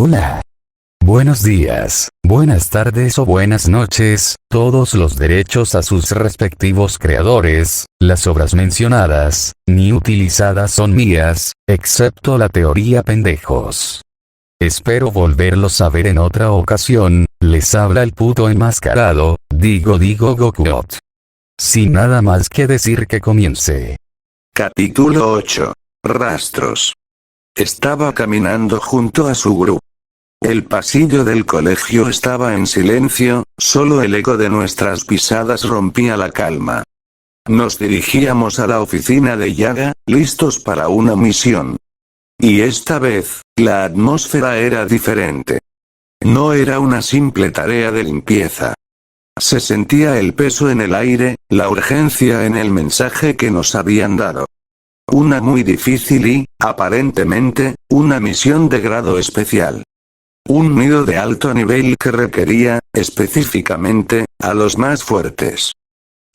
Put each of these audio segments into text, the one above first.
Hola. Buenos días, buenas tardes o buenas noches, todos los derechos a sus respectivos creadores. Las obras mencionadas, ni utilizadas son mías, excepto la teoría pendejos. Espero volverlos a ver en otra ocasión. Les habla el puto enmascarado, digo Gokuot. Sin nada más que decir, que comience. Capítulo 8. Rastros. Estaba caminando junto a su grupo. El pasillo del colegio estaba en silencio, solo el eco de nuestras pisadas rompía la calma. Nos dirigíamos a la oficina de Yaga, listos para una misión. Y esta vez, la atmósfera era diferente. No era una simple tarea de limpieza. Se sentía el peso en el aire, la urgencia en el mensaje que nos habían dado. Una muy difícil y, aparentemente, una misión de grado especial. Un nido de alto nivel que requería, específicamente, a los más fuertes.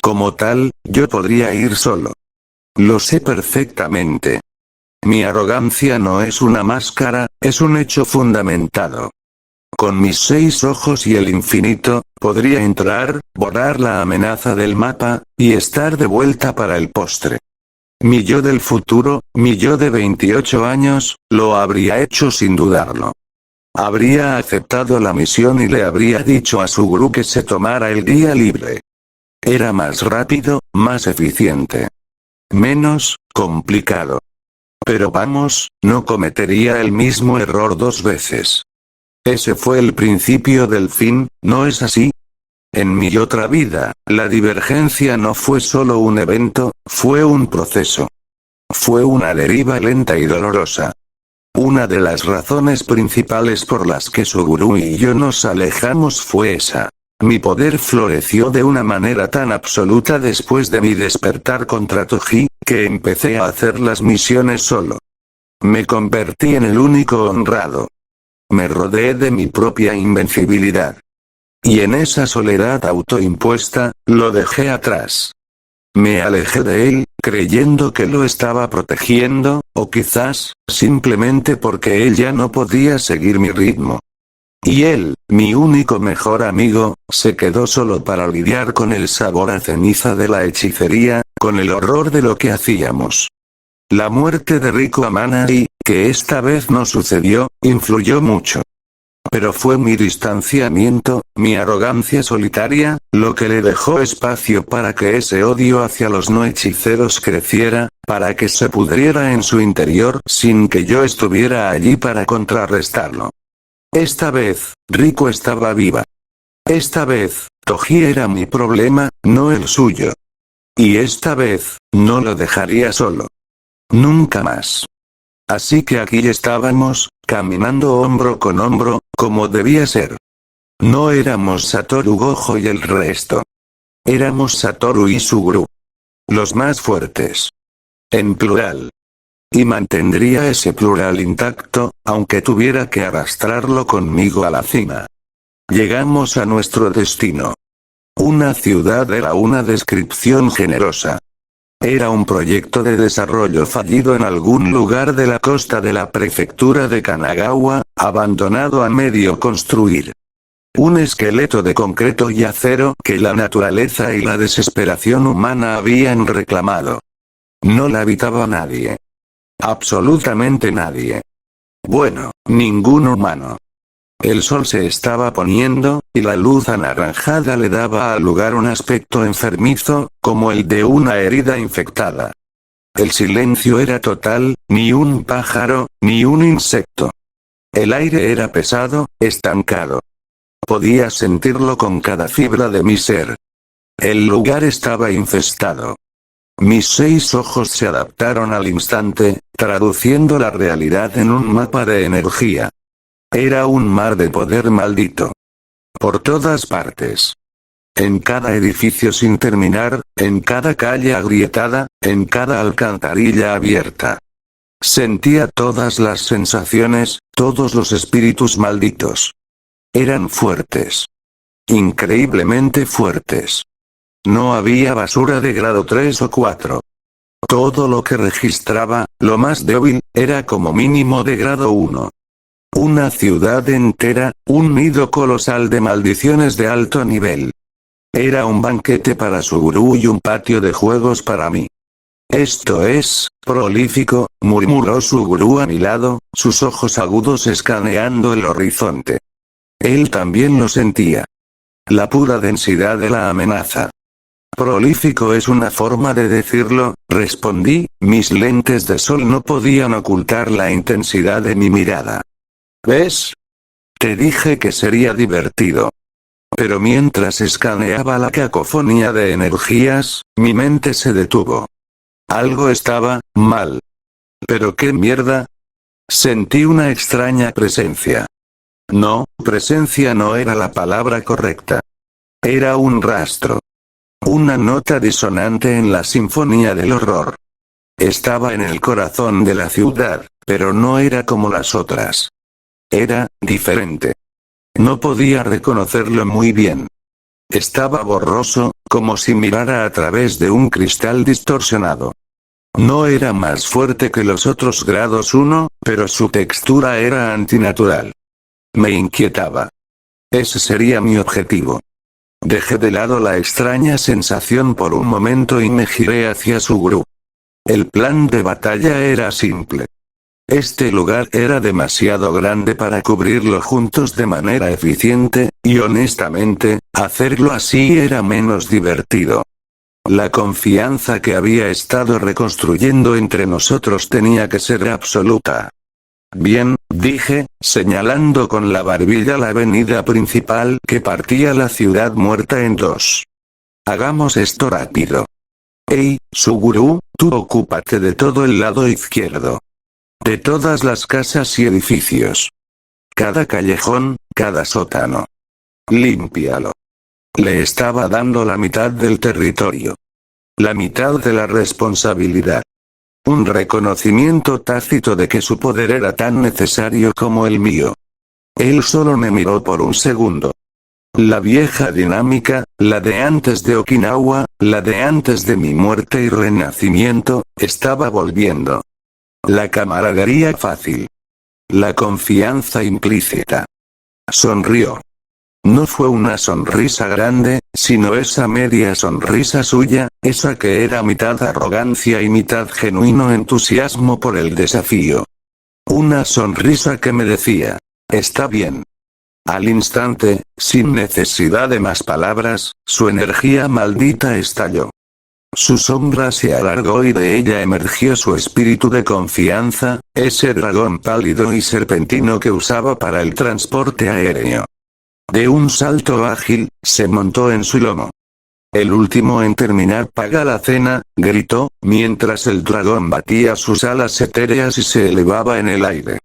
Como tal, yo podría ir solo. Lo sé perfectamente. Mi arrogancia no es una máscara, es un hecho fundamentado. Con mis 6 ojos y el infinito, podría entrar, borrar la amenaza del mapa, y estar de vuelta para el postre. Mi yo del futuro, mi yo de 28 años, lo habría hecho sin dudarlo. Habría aceptado la misión y le habría dicho a su grupo que se tomara el día libre. Era más rápido, más eficiente. Menos complicado. Pero vamos, no cometería el mismo error 2 veces. Ese fue el principio del fin, ¿no es así? En mi otra vida, la divergencia no fue solo un evento, fue un proceso. Fue una deriva lenta y dolorosa. Una de las razones principales por las que Suguru y yo nos alejamos fue esa. Mi poder floreció de una manera tan absoluta después de mi despertar contra Toji, que empecé a hacer las misiones solo. Me convertí en el único honrado. Me rodeé de mi propia invencibilidad. Y en esa soledad autoimpuesta, lo dejé atrás. Me alejé de él, creyendo que lo estaba protegiendo, o quizás, simplemente porque él ya no podía seguir mi ritmo. Y él, mi único mejor amigo, se quedó solo para lidiar con el sabor a ceniza de la hechicería, con el horror de lo que hacíamos. La muerte de Riku Amanai, que esta vez no sucedió, influyó mucho. Pero fue mi distanciamiento, mi arrogancia solitaria, lo que le dejó espacio para que ese odio hacia los no hechiceros creciera, para que se pudriera en su interior sin que yo estuviera allí para contrarrestarlo. Esta vez, Riku estaba viva. Esta vez, Toji era mi problema, no el suyo. Y esta vez, no lo dejaría solo. Nunca más. Así que aquí estábamos, caminando hombro con hombro, como debía ser. No éramos Satoru Gojo y el resto. Éramos Satoru y Suguru. Los más fuertes. En plural. Y mantendría ese plural intacto, aunque tuviera que arrastrarlo conmigo a la cima. Llegamos a nuestro destino. Una ciudad era una descripción generosa. Era un proyecto de desarrollo fallido en algún lugar de la costa de la prefectura de Kanagawa, abandonado a medio construir. Un esqueleto de concreto y acero que la naturaleza y la desesperación humana habían reclamado. No la habitaba nadie. Absolutamente nadie. Bueno, ningún humano. El sol se estaba poniendo, y la luz anaranjada le daba al lugar un aspecto enfermizo, como el de una herida infectada. El silencio era total, ni un pájaro, ni un insecto. El aire era pesado, estancado. Podía sentirlo con cada fibra de mi ser. El lugar estaba infestado. Mis 6 ojos se adaptaron al instante, traduciendo la realidad en un mapa de energía. Era un mar de poder maldito. Por todas partes. En cada edificio sin terminar, en cada calle agrietada, en cada alcantarilla abierta. Sentía todas las sensaciones, todos los espíritus malditos. Eran fuertes. Increíblemente fuertes. No había basura de grado 3 o 4. Todo lo que registraba, lo más débil, era como mínimo de grado 1. Una ciudad entera, un nido colosal de maldiciones de alto nivel. Era un banquete para su gurú y un patio de juegos para mí. Esto es, prolífico, murmuró su gurú a mi lado, sus ojos agudos escaneando el horizonte. Él también lo sentía. La pura densidad de la amenaza. Prolífico es una forma de decirlo, respondí, mis lentes de sol no podían ocultar la intensidad de mi mirada. ¿Ves? Te dije que sería divertido. Pero mientras escaneaba la cacofonía de energías, mi mente se detuvo. Algo estaba mal. ¿Pero qué mierda? Sentí una extraña presencia. No, presencia no era la palabra correcta. Era un rastro. Una nota disonante en la sinfonía del horror. Estaba en el corazón de la ciudad, pero no era como las otras. Era diferente. No podía reconocerlo muy bien. Estaba borroso, como si mirara a través de un cristal distorsionado. No era más fuerte que los otros grados 1, pero su textura era antinatural. Me inquietaba. Ese sería mi objetivo. Dejé de lado la extraña sensación por un momento y me giré hacia su gurú. El plan de batalla era simple. Este lugar era demasiado grande para cubrirlo juntos de manera eficiente, y honestamente, hacerlo así era menos divertido. La confianza que había estado reconstruyendo entre nosotros tenía que ser absoluta. Bien, dije, señalando con la barbilla la avenida principal que partía la ciudad muerta en dos. Hagamos esto rápido. Hey, Suguru, tú ocúpate de todo el lado izquierdo. De todas las casas y edificios. Cada callejón, cada sótano. Límpialo. Le estaba dando la mitad del territorio. La mitad de la responsabilidad. Un reconocimiento tácito de que su poder era tan necesario como el mío. Él solo me miró por un segundo. La vieja dinámica, la de antes de Okinawa, la de antes de mi muerte y renacimiento, estaba volviendo. La camaradería fácil. La confianza implícita. Sonrió. No fue una sonrisa grande, sino esa media sonrisa suya, esa que era mitad arrogancia y mitad genuino entusiasmo por el desafío. Una sonrisa que me decía, está bien. Al instante, sin necesidad de más palabras, su energía maldita estalló. Su sombra se alargó y de ella emergió su espíritu de confianza, ese dragón pálido y serpentino que usaba para el transporte aéreo. De un salto ágil, se montó en su lomo. El último en terminar paga la cena, gritó, mientras el dragón batía sus alas etéreas y se elevaba en el aire.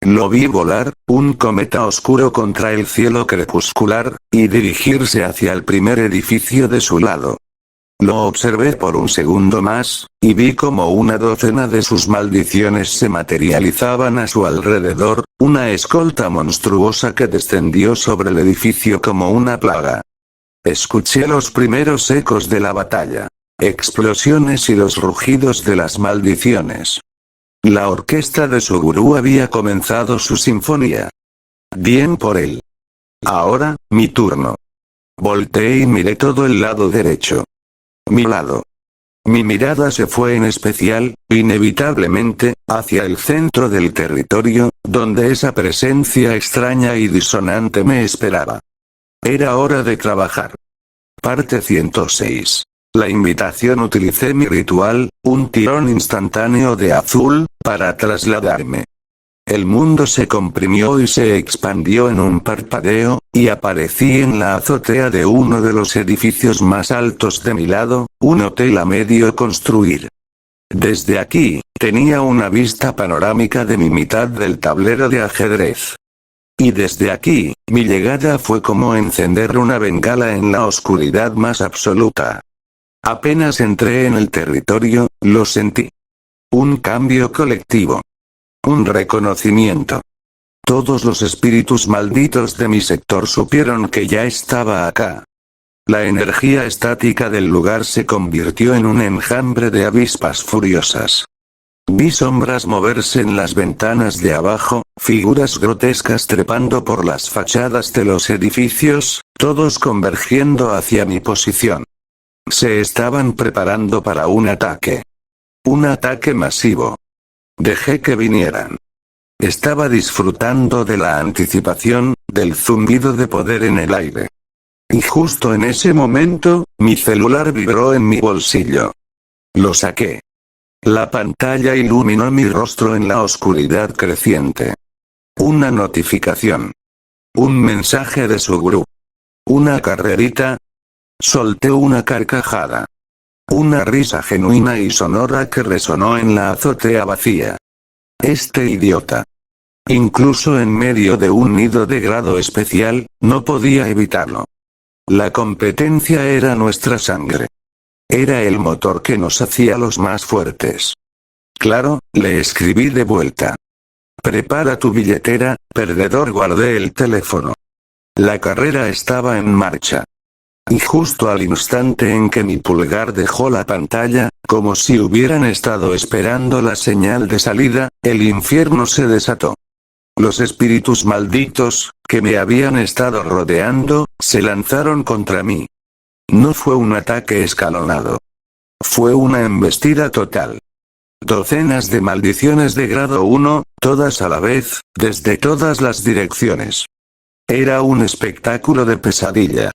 Lo vi volar, un cometa oscuro contra el cielo crepuscular, y dirigirse hacia el primer edificio de su lado. Lo observé por un segundo más, y vi como una docena de sus maldiciones se materializaban a su alrededor, una escolta monstruosa que descendió sobre el edificio como una plaga. Escuché los primeros ecos de la batalla. Explosiones y los rugidos de las maldiciones. La orquesta de su gurú había comenzado su sinfonía. Bien por él. Ahora, mi turno. Volteé y miré todo el lado derecho. Mi lado. Mi mirada se fue en especial, inevitablemente, hacia el centro del territorio, donde esa presencia extraña y disonante me esperaba. Era hora de trabajar. Parte 106. La invitación. Utilicé mi ritual, un tirón instantáneo de azul, para trasladarme. El mundo se comprimió y se expandió en un parpadeo, y aparecí en la azotea de uno de los edificios más altos de mi lado, un hotel a medio construir. Desde aquí, tenía una vista panorámica de mi mitad del tablero de ajedrez. Y desde aquí, mi llegada fue como encender una bengala en la oscuridad más absoluta. Apenas entré en el territorio, lo sentí. Un cambio colectivo. Un reconocimiento. Todos los espíritus malditos de mi sector supieron que ya estaba acá. La energía estática del lugar se convirtió en un enjambre de avispas furiosas. Vi sombras moverse en las ventanas de abajo, figuras grotescas trepando por las fachadas de los edificios, todos convergiendo hacia mi posición. Se estaban preparando para un ataque. Un ataque masivo. Dejé que vinieran. Estaba disfrutando de la anticipación, del zumbido de poder en el aire. Y justo en ese momento, mi celular vibró en mi bolsillo. Lo saqué. La pantalla iluminó mi rostro en la oscuridad creciente. Una notificación. Un mensaje de su gurú. Una carrerita. Solté una carcajada. Una risa genuina y sonora que resonó en la azotea vacía. Este idiota. Incluso en medio de un nido de grado especial, no podía evitarlo. La competencia era nuestra sangre. Era el motor que nos hacía los más fuertes. Claro, le escribí de vuelta. Prepara tu billetera, perdedor. Guardé el teléfono. La carrera estaba en marcha. Y justo al instante en que mi pulgar dejó la pantalla, como si hubieran estado esperando la señal de salida, el infierno se desató. Los espíritus malditos, que me habían estado rodeando, se lanzaron contra mí. No fue un ataque escalonado. Fue una embestida total. Docenas de maldiciones de grado 1, todas a la vez, desde todas las direcciones. Era un espectáculo de pesadilla.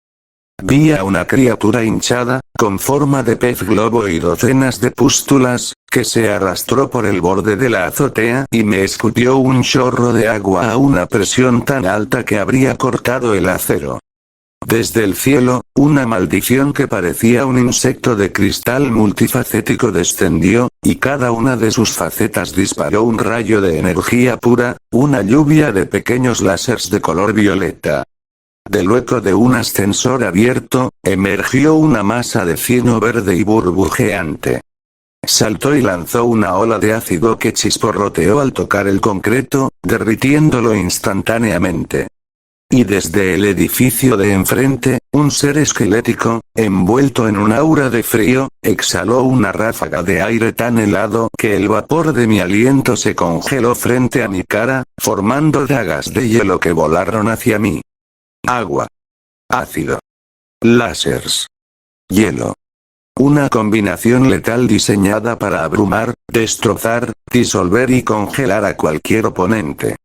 Vi a una criatura hinchada, con forma de pez globo y docenas de pústulas, que se arrastró por el borde de la azotea y me escupió un chorro de agua a una presión tan alta que habría cortado el acero. Desde el cielo, una maldición que parecía un insecto de cristal multifacético descendió, y cada una de sus facetas disparó un rayo de energía pura, una lluvia de pequeños láseres de color violeta. Del hueco de un ascensor abierto, emergió una masa de cieno verde y burbujeante. Saltó y lanzó una ola de ácido que chisporroteó al tocar el concreto, derritiéndolo instantáneamente. Y desde el edificio de enfrente, un ser esquelético, envuelto en un aura de frío, exhaló una ráfaga de aire tan helado que el vapor de mi aliento se congeló frente a mi cara, formando dagas de hielo que volaron hacia mí. Agua. Ácido. Láseres. Hielo. Una combinación letal diseñada para abrumar, destrozar, disolver y congelar a cualquier oponente.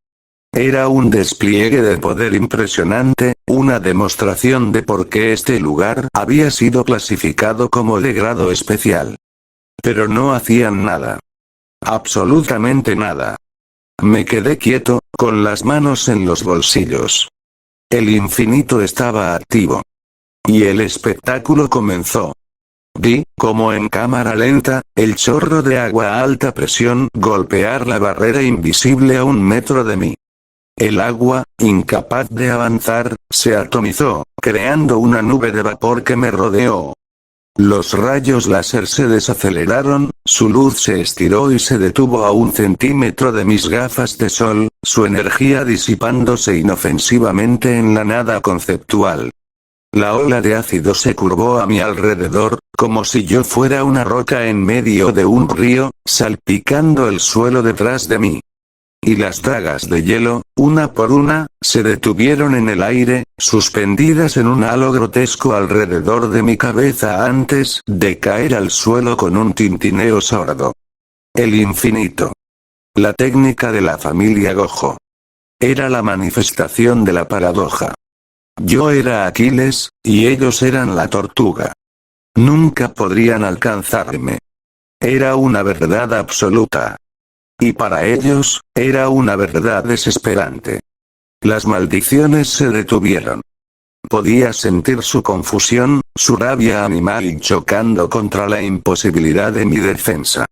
Era un despliegue de poder impresionante, una demostración de por qué este lugar había sido clasificado como de grado especial. Pero no hacían nada. Absolutamente nada. Me quedé quieto, con las manos en los bolsillos. El infinito estaba activo. Y el espectáculo comenzó. Vi, como en cámara lenta, el chorro de agua a alta presión golpear la barrera invisible a 1 metro de mí. El agua, incapaz de avanzar, se atomizó, creando una nube de vapor que me rodeó. Los rayos láser se desaceleraron, su luz se estiró y se detuvo a 1 centímetro de mis gafas de sol, su energía disipándose inofensivamente en la nada conceptual. La ola de ácido se curvó a mi alrededor, como si yo fuera una roca en medio de un río, salpicando el suelo detrás de mí. Y las dagas de hielo, una por una, se detuvieron en el aire, suspendidas en un halo grotesco alrededor de mi cabeza antes de caer al suelo con un tintineo sordo. El infinito. La técnica de la familia Gojo. Era la manifestación de la paradoja. Yo era Aquiles, y ellos eran la tortuga. Nunca podrían alcanzarme. Era una verdad absoluta. Y para ellos, era una verdad desesperante. Las maldiciones se detuvieron. Podía sentir su confusión, su rabia animal chocando contra la imposibilidad de mi defensa.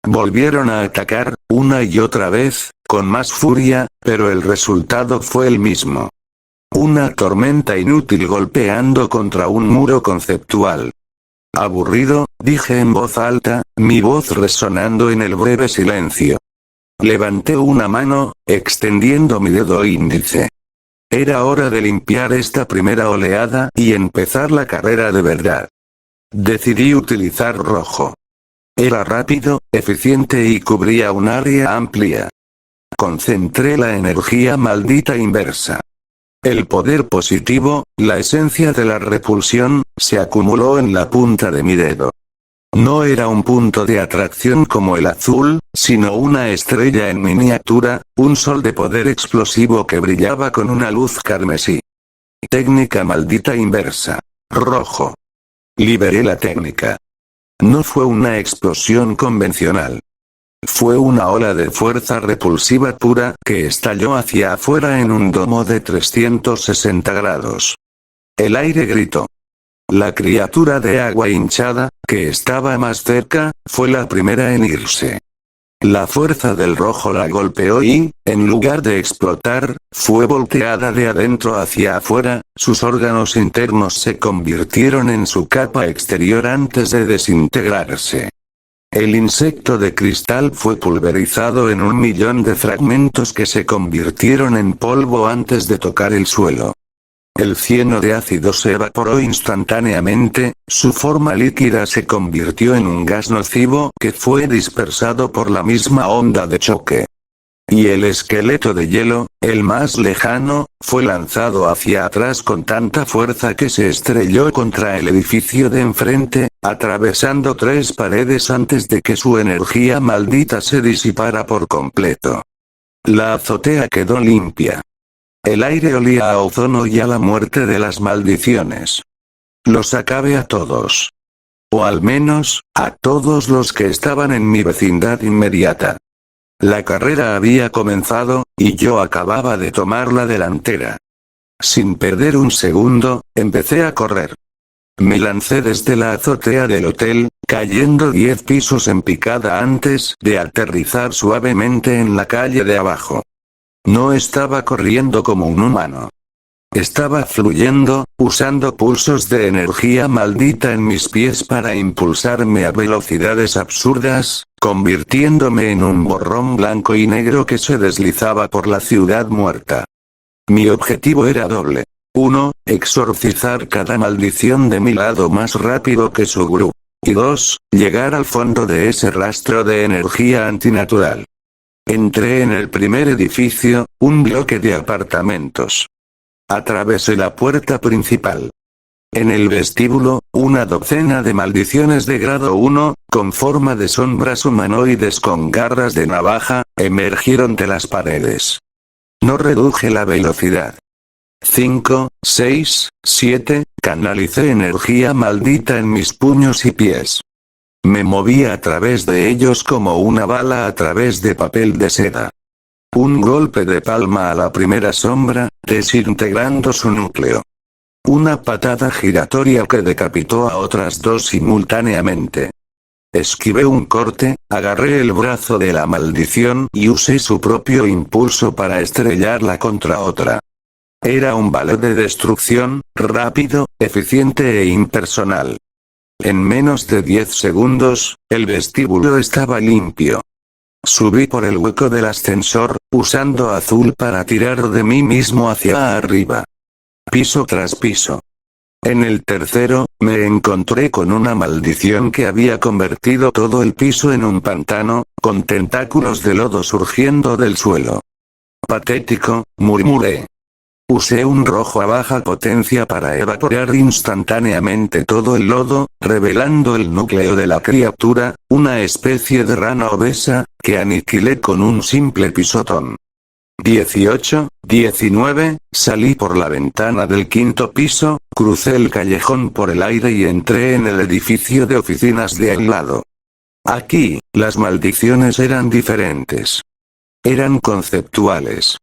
Volvieron a atacar, una y otra vez, con más furia, pero el resultado fue el mismo. Una tormenta inútil golpeando contra un muro conceptual. Aburrido, dije en voz alta, mi voz resonando en el breve silencio. Levanté una mano, extendiendo mi dedo índice. Era hora de limpiar esta primera oleada y empezar la carrera de verdad. Decidí utilizar rojo. Era rápido, eficiente y cubría un área amplia. Concentré la energía maldita inversa. El poder positivo, la esencia de la repulsión, se acumuló en la punta de mi dedo. No era un punto de atracción como el azul, sino una estrella en miniatura, un sol de poder explosivo que brillaba con una luz carmesí. Técnica maldita inversa. Rojo. Liberé la técnica. No fue una explosión convencional. Fue una ola de fuerza repulsiva pura que estalló hacia afuera en un domo de 360 grados. El aire gritó. La criatura de agua hinchada, que estaba más cerca, fue la primera en irse. La fuerza del rojo la golpeó y, en lugar de explotar, fue volteada de adentro hacia afuera, sus órganos internos se convirtieron en su capa exterior antes de desintegrarse. El insecto de cristal fue pulverizado en 1.000.000 de fragmentos que se convirtieron en polvo antes de tocar el suelo. El cieno de ácido se evaporó instantáneamente, su forma líquida se convirtió en un gas nocivo que fue dispersado por la misma onda de choque. Y el esqueleto de hielo, el más lejano, fue lanzado hacia atrás con tanta fuerza que se estrelló contra el edificio de enfrente, atravesando 3 paredes antes de que su energía maldita se disipara por completo. La azotea quedó limpia. El aire olía a ozono y a la muerte de las maldiciones. Los acabé a todos. O al menos, a todos los que estaban en mi vecindad inmediata. La carrera había comenzado, y yo acababa de tomar la delantera. Sin perder un segundo, empecé a correr. Me lancé desde la azotea del hotel, cayendo 10 pisos en picada antes de aterrizar suavemente en la calle de abajo. No estaba corriendo como un humano. Estaba fluyendo, usando pulsos de energía maldita en mis pies para impulsarme a velocidades absurdas, convirtiéndome en un borrón blanco y negro que se deslizaba por la ciudad muerta. Mi objetivo era doble. 1. Exorcizar cada maldición de mi lado más rápido que su gurú. Y 2. Llegar al fondo de ese rastro de energía antinatural. Entré en el primer edificio, un bloque de apartamentos. Atravesé la puerta principal. En el vestíbulo, una docena de maldiciones de grado 1, con forma de sombras humanoides con garras de navaja, emergieron de las paredes. No reduje la velocidad. 5, 6, 7, canalicé energía maldita en mis puños y pies. Me movía a través de ellos como una bala a través de papel de seda. Un golpe de palma a la primera sombra, desintegrando su núcleo. Una patada giratoria que decapitó a otras 2 simultáneamente. Esquivé un corte, agarré el brazo de la maldición y usé su propio impulso para estrellarla contra otra. Era un ballet de destrucción, rápido, eficiente e impersonal. En menos de 10 segundos, el vestíbulo estaba limpio. Subí por el hueco del ascensor, usando azul para tirar de mí mismo hacia arriba. Piso tras piso. En el tercero, me encontré con una maldición que había convertido todo el piso en un pantano, con tentáculos de lodo surgiendo del suelo. Patético, murmuré. Usé un rojo a baja potencia para evaporar instantáneamente todo el lodo, revelando el núcleo de la criatura, una especie de rana obesa, que aniquilé con un simple pisotón. 18, 19, salí por la ventana del 5.º piso, crucé el callejón por el aire y entré en el edificio de oficinas de al lado. Aquí, las maldiciones eran diferentes. Eran conceptuales.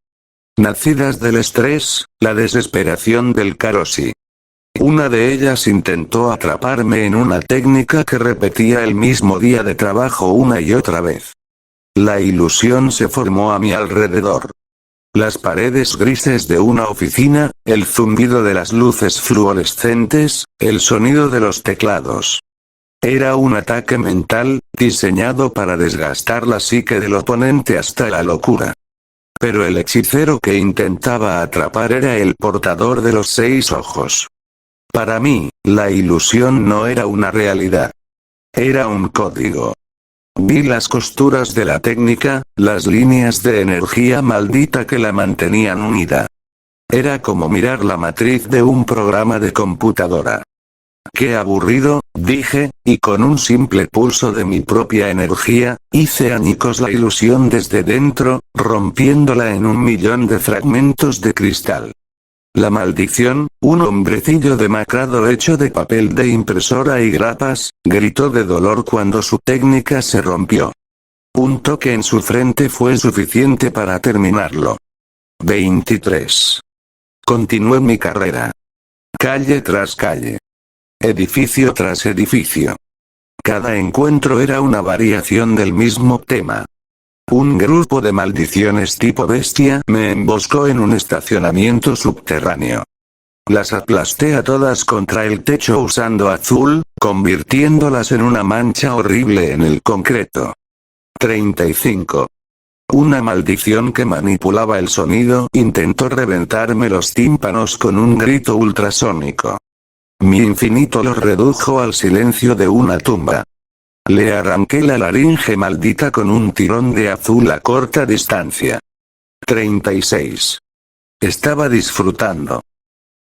Nacidas del estrés, la desesperación del Karoshi. Una de ellas intentó atraparme en una técnica que repetía el mismo día de trabajo una y otra vez. La ilusión se formó a mi alrededor. Las paredes grises de una oficina, el zumbido de las luces fluorescentes, el sonido de los teclados. Era un ataque mental, diseñado para desgastar la psique del oponente hasta la locura. Pero el hechicero que intentaba atrapar era el portador de los 6 ojos. Para mí, la ilusión no era una realidad. Era un código. Vi las costuras de la técnica, las líneas de energía maldita que la mantenían unida. Era como mirar la matriz de un programa de computadora. Qué aburrido, dije, y con un simple pulso de mi propia energía, hice añicos la ilusión desde dentro, rompiéndola en 1.000.000 de fragmentos de cristal. La maldición, un hombrecillo demacrado hecho de papel de impresora y grapas, gritó de dolor cuando su técnica se rompió. Un toque en su frente fue suficiente para terminarlo. 23. Continué mi carrera. Calle tras calle. Edificio tras edificio. Cada encuentro era una variación del mismo tema. Un grupo de maldiciones tipo bestia me emboscó en un estacionamiento subterráneo. Las aplasté a todas contra el techo usando azul, convirtiéndolas en una mancha horrible en el concreto. 35. Una maldición que manipulaba el sonido intentó reventarme los tímpanos con un grito ultrasónico. Mi infinito lo redujo al silencio de una tumba. Le arranqué la laringe maldita con un tirón de azul a corta distancia. 36. Estaba disfrutando.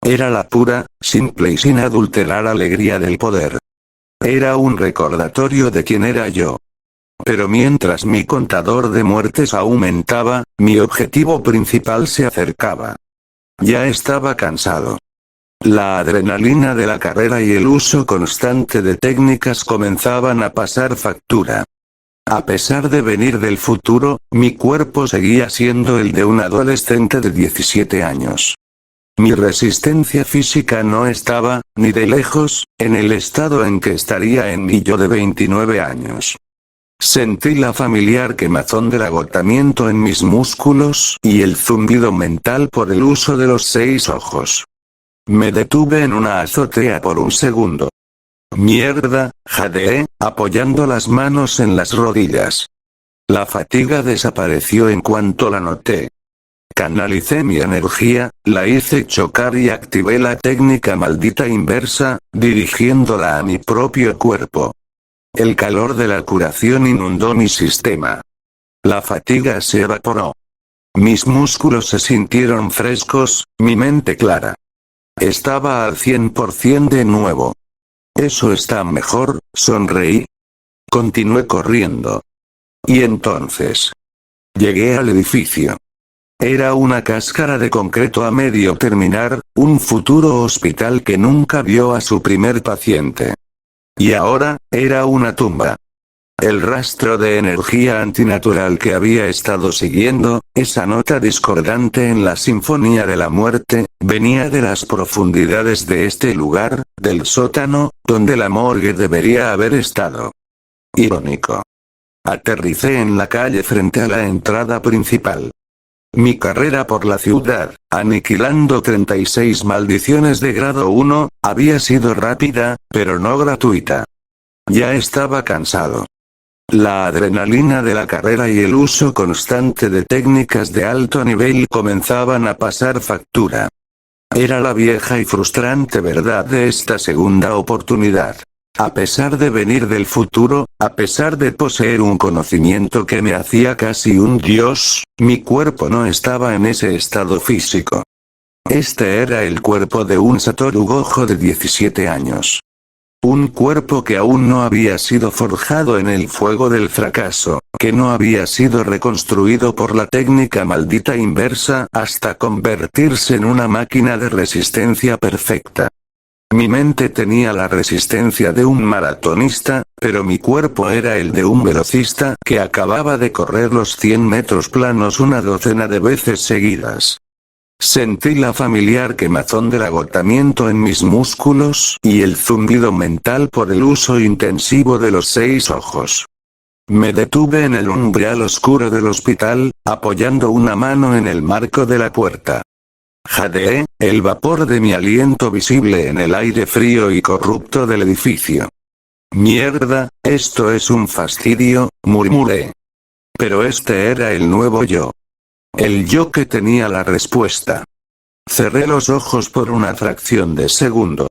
Era la pura, simple y sin adulterar alegría del poder. Era un recordatorio de quién era yo. Pero mientras mi contador de muertes aumentaba, mi objetivo principal se acercaba. Ya estaba cansado. La adrenalina de la carrera y el uso constante de técnicas comenzaban a pasar factura. A pesar de venir del futuro, mi cuerpo seguía siendo el de un adolescente de 17 años. Mi resistencia física no estaba, ni de lejos, en el estado en que estaría en mi yo de 29 años. Sentí la familiar quemazón del agotamiento en mis músculos y el zumbido mental por el uso de los 6 ojos. Me detuve en una azotea por un segundo. Mierda, jadeé, apoyando las manos en las rodillas. La fatiga desapareció en cuanto la noté. Canalicé mi energía, la hice chocar y activé la técnica maldita inversa, dirigiéndola a mi propio cuerpo. El calor de la curación inundó mi sistema. La fatiga se evaporó. Mis músculos se sintieron frescos, mi mente clara. Estaba al 100% de nuevo. Eso está mejor, sonreí. Continué corriendo. Y entonces llegué al edificio. Era una cáscara de concreto a medio terminar, un futuro hospital que nunca vio a su primer paciente. Y ahora, era una tumba. El rastro de energía antinatural que había estado siguiendo, esa nota discordante en la sinfonía de la muerte, venía de las profundidades de este lugar, del sótano, donde la morgue debería haber estado. Irónico. Aterricé en la calle frente a la entrada principal. Mi carrera por la ciudad, aniquilando 36 maldiciones de grado 1, había sido rápida, pero no gratuita. Ya estaba cansado. La adrenalina de la carrera y el uso constante de técnicas de alto nivel comenzaban a pasar factura. Era la vieja y frustrante verdad de esta segunda oportunidad. A pesar de venir del futuro, a pesar de poseer un conocimiento que me hacía casi un dios, mi cuerpo no estaba en ese estado físico. Este era el cuerpo de un Satoru Gojo de 17 años. Un cuerpo que aún no había sido forjado en el fuego del fracaso, que no había sido reconstruido por la técnica maldita inversa hasta convertirse en una máquina de resistencia perfecta. Mi mente tenía la resistencia de un maratonista, pero mi cuerpo era el de un velocista que acababa de correr los 100 metros planos una docena de veces seguidas. Sentí la familiar quemazón del agotamiento en mis músculos y el zumbido mental por el uso intensivo de los 6 ojos. Me detuve en el umbral oscuro del hospital, apoyando una mano en el marco de la puerta. Jadeé, el vapor de mi aliento visible en el aire frío y corrupto del edificio. Mierda, esto es un fastidio, murmuré. Pero este era el nuevo yo. El yo que tenía la respuesta. Cerré los ojos por una fracción de segundo.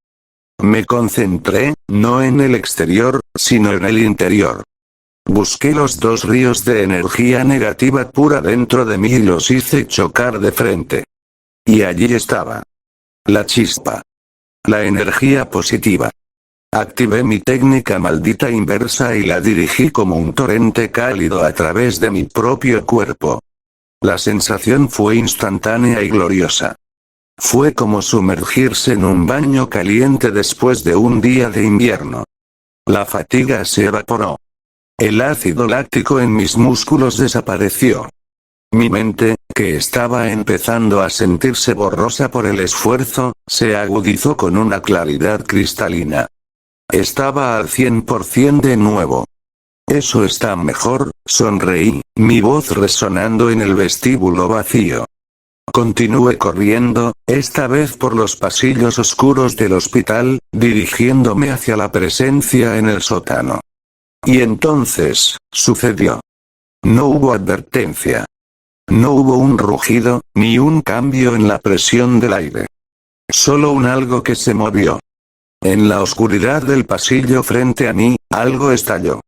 Me concentré, no en el exterior, sino en el interior. Busqué los dos ríos de energía negativa pura dentro de mí y los hice chocar de frente. Y allí estaba. La chispa. La energía positiva. Activé mi técnica maldita inversa y la dirigí como un torrente cálido a través de mi propio cuerpo. La sensación fue instantánea y gloriosa. Fue como sumergirse en un baño caliente después de un día de invierno. La fatiga se evaporó. El ácido láctico en mis músculos desapareció. Mi mente, que estaba empezando a sentirse borrosa por el esfuerzo, se agudizó con una claridad cristalina. Estaba al 100% de nuevo. Eso está mejor, sonreí, mi voz resonando en el vestíbulo vacío. Continué corriendo, esta vez por los pasillos oscuros del hospital, dirigiéndome hacia la presencia en el sótano. Y entonces, sucedió. No hubo advertencia. No hubo un rugido, ni un cambio en la presión del aire. Solo un algo que se movió. En la oscuridad del pasillo frente a mí, algo estalló.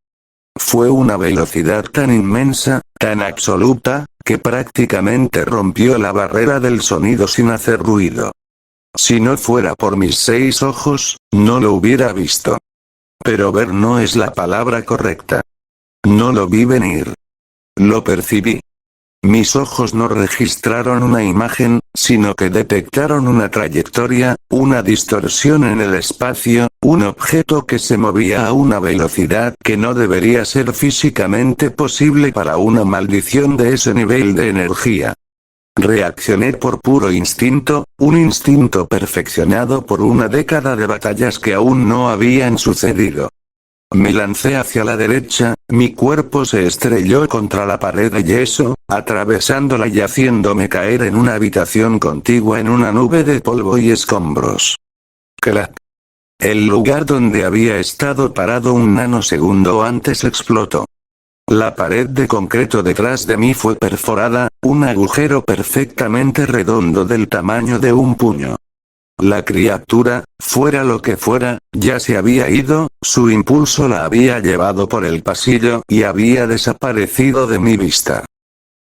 Fue una velocidad tan inmensa, tan absoluta, que prácticamente rompió la barrera del sonido sin hacer ruido. Si no fuera por mis 6 ojos, no lo hubiera visto. Pero ver no es la palabra correcta. No lo vi venir. Lo percibí. Mis ojos no registraron una imagen, sino que detectaron una trayectoria, una distorsión en el espacio, un objeto que se movía a una velocidad que no debería ser físicamente posible para una maldición de ese nivel de energía. Reaccioné por puro instinto, un instinto perfeccionado por una década de batallas que aún no habían sucedido. Me lancé hacia la derecha, mi cuerpo se estrelló contra la pared de yeso, atravesándola y haciéndome caer en una habitación contigua en una nube de polvo y escombros. ¡Crack! El lugar donde había estado parado un nanosegundo antes explotó. La pared de concreto detrás de mí fue perforada, un agujero perfectamente redondo del tamaño de un puño. La criatura, fuera lo que fuera, ya se había ido, su impulso la había llevado por el pasillo y había desaparecido de mi vista.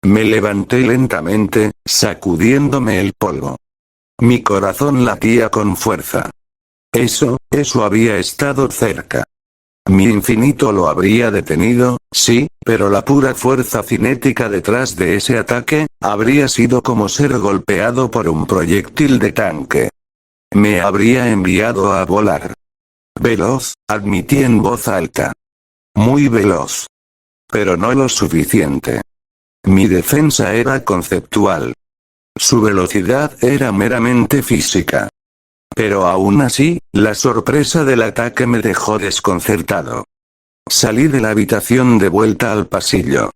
Me levanté lentamente, sacudiéndome el polvo. Mi corazón latía con fuerza. Eso había estado cerca. Mi infinito lo habría detenido, sí, pero la pura fuerza cinética detrás de ese ataque, habría sido como ser golpeado por un proyectil de tanque. Me habría enviado a volar. Veloz, admití en voz alta. Muy veloz. Pero no lo suficiente. Mi defensa era conceptual. Su velocidad era meramente física. Pero aún así, la sorpresa del ataque me dejó desconcertado. Salí de la habitación de vuelta al pasillo.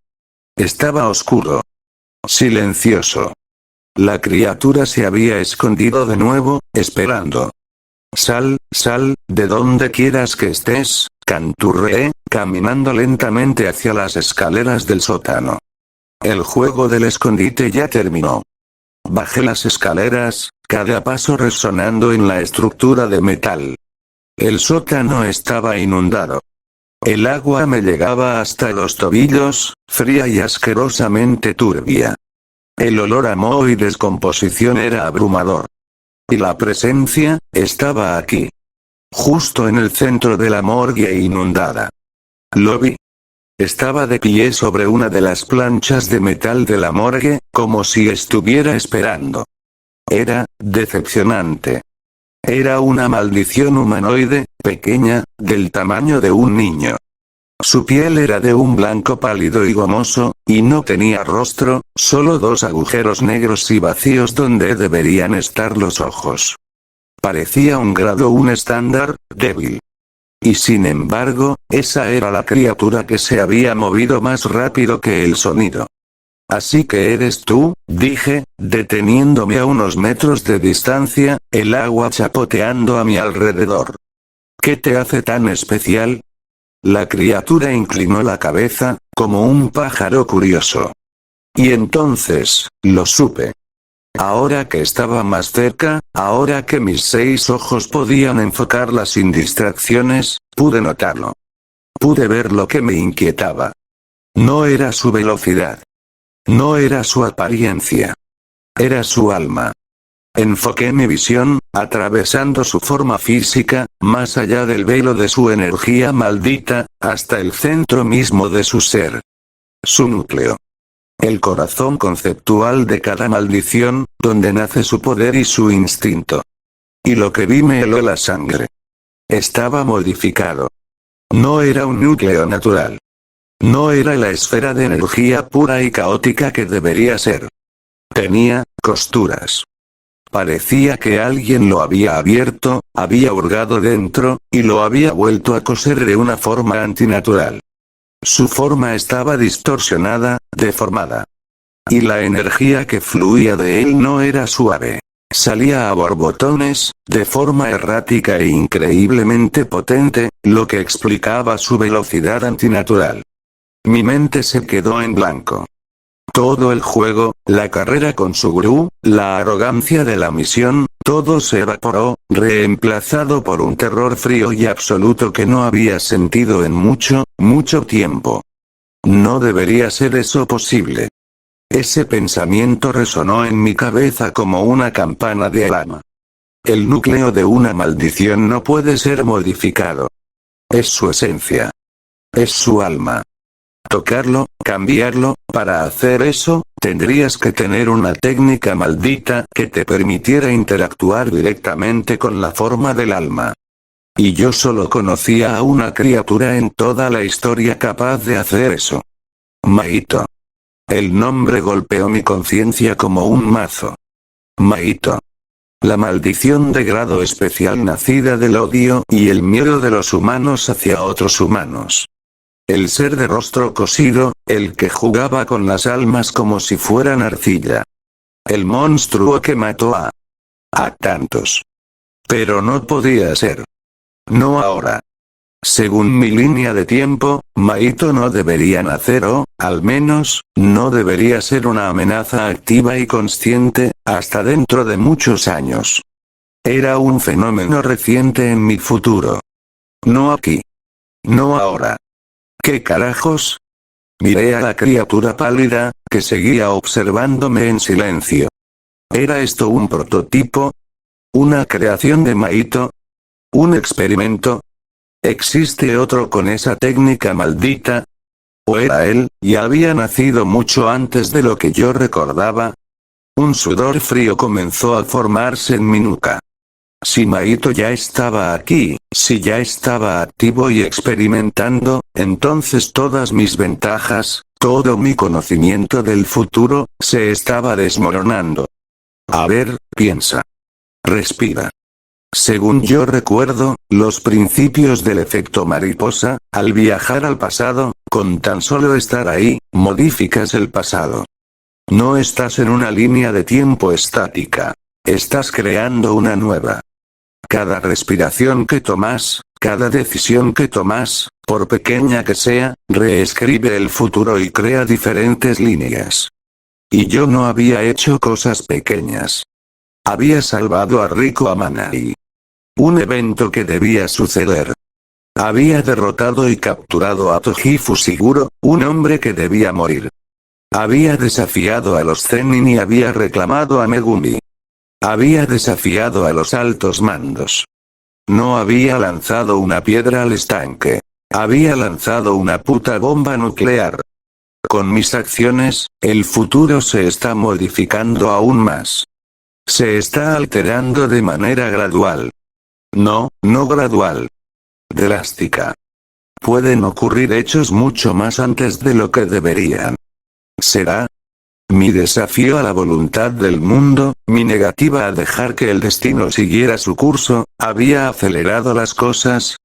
Estaba oscuro. Silencioso. La criatura se había escondido de nuevo, esperando. Sal, de donde quieras que estés, canturreé, caminando lentamente hacia las escaleras del sótano. El juego del escondite ya terminó. Bajé las escaleras, cada paso resonando en la estructura de metal. El sótano estaba inundado. El agua me llegaba hasta los tobillos, fría y asquerosamente turbia. El olor a moho y descomposición era abrumador. Y la presencia, estaba aquí. Justo en el centro de la morgue inundada. Lo vi. Estaba de pie sobre una de las planchas de metal de la morgue, como si estuviera esperando. Era decepcionante. Era una maldición humanoide, pequeña, del tamaño de un niño. Su piel era de un blanco pálido y gomoso, y no tenía rostro, solo 2 agujeros negros y vacíos donde deberían estar los ojos. Parecía un estándar, débil. Y sin embargo, esa era la criatura que se había movido más rápido que el sonido. Así que eres tú, dije, deteniéndome a unos metros de distancia, el agua chapoteando a mi alrededor. ¿Qué te hace tan especial? La criatura inclinó la cabeza, como un pájaro curioso. Y entonces, lo supe. Ahora que estaba más cerca, ahora que mis 6 ojos podían enfocarla sin distracciones, pude notarlo. Pude ver lo que me inquietaba. No era su velocidad. No era su apariencia. Era su alma. Enfoqué mi visión, atravesando su forma física, más allá del velo de su energía maldita, hasta el centro mismo de su ser. Su núcleo. El corazón conceptual de cada maldición, donde nace su poder y su instinto. Y lo que vi me heló la sangre. Estaba modificado. No era un núcleo natural. No era la esfera de energía pura y caótica que debería ser. Tenía costuras. Parecía que alguien lo había abierto, había hurgado dentro, y lo había vuelto a coser de una forma antinatural. Su forma estaba distorsionada, deformada. Y la energía que fluía de él no era suave. Salía a borbotones, de forma errática e increíblemente potente, lo que explicaba su velocidad antinatural. Mi mente se quedó en blanco. Todo el juego, la carrera con su gurú, la arrogancia de la misión, todo se evaporó, reemplazado por un terror frío y absoluto que no había sentido en mucho, mucho tiempo. No debería ser eso posible. Ese pensamiento resonó en mi cabeza como una campana de alarma. El núcleo de una maldición no puede ser modificado. Es su esencia. Es su alma. Tocarlo, cambiarlo, para hacer eso, tendrías que tener una técnica maldita que te permitiera interactuar directamente con la forma del alma. Y yo solo conocía a una criatura en toda la historia capaz de hacer eso. Mahito. El nombre golpeó mi conciencia como un mazo. Mahito. La maldición de grado especial nacida del odio y el miedo de los humanos hacia otros humanos. El ser de rostro cosido, el que jugaba con las almas como si fueran arcilla. El monstruo que mató a tantos. Pero no podía ser. No ahora. Según mi línea de tiempo, Mahito no debería nacer o, al menos, no debería ser una amenaza activa y consciente, hasta dentro de muchos años. Era un fenómeno reciente en mi futuro. No aquí. No ahora. ¿Qué carajos? Miré a la criatura pálida, que seguía observándome en silencio. ¿Era esto un prototipo? ¿Una creación de Mahito? ¿Un experimento? ¿Existe otro con esa técnica maldita? ¿O era él, y había nacido mucho antes de lo que yo recordaba? Un sudor frío comenzó a formarse en mi nuca. Si Mahito ya estaba aquí, si ya estaba activo y experimentando, entonces todas mis ventajas, todo mi conocimiento del futuro, se estaba desmoronando. A ver, piensa. Respira. Según yo recuerdo, los principios del efecto mariposa, al viajar al pasado, con tan solo estar ahí, modificas el pasado. No estás en una línea de tiempo estática. Estás creando una nueva. Cada respiración que tomas, cada decisión que tomas, por pequeña que sea, reescribe el futuro y crea diferentes líneas. Y yo no había hecho cosas pequeñas. Había salvado a Riko Amanai. Un evento que debía suceder. Había derrotado y capturado a Toji Fushiguro, un hombre que debía morir. Había desafiado a los Zenin y había reclamado a Megumi. Había desafiado a los altos mandos. No había lanzado una piedra al estanque. Había lanzado una puta bomba nuclear. Con mis acciones, el futuro se está modificando aún más. Se está alterando de manera gradual. No gradual. Drástica. Pueden ocurrir hechos mucho más antes de lo que deberían. ¿Será? Mi desafío a la voluntad del mundo, mi negativa a dejar que el destino siguiera su curso, había acelerado las cosas.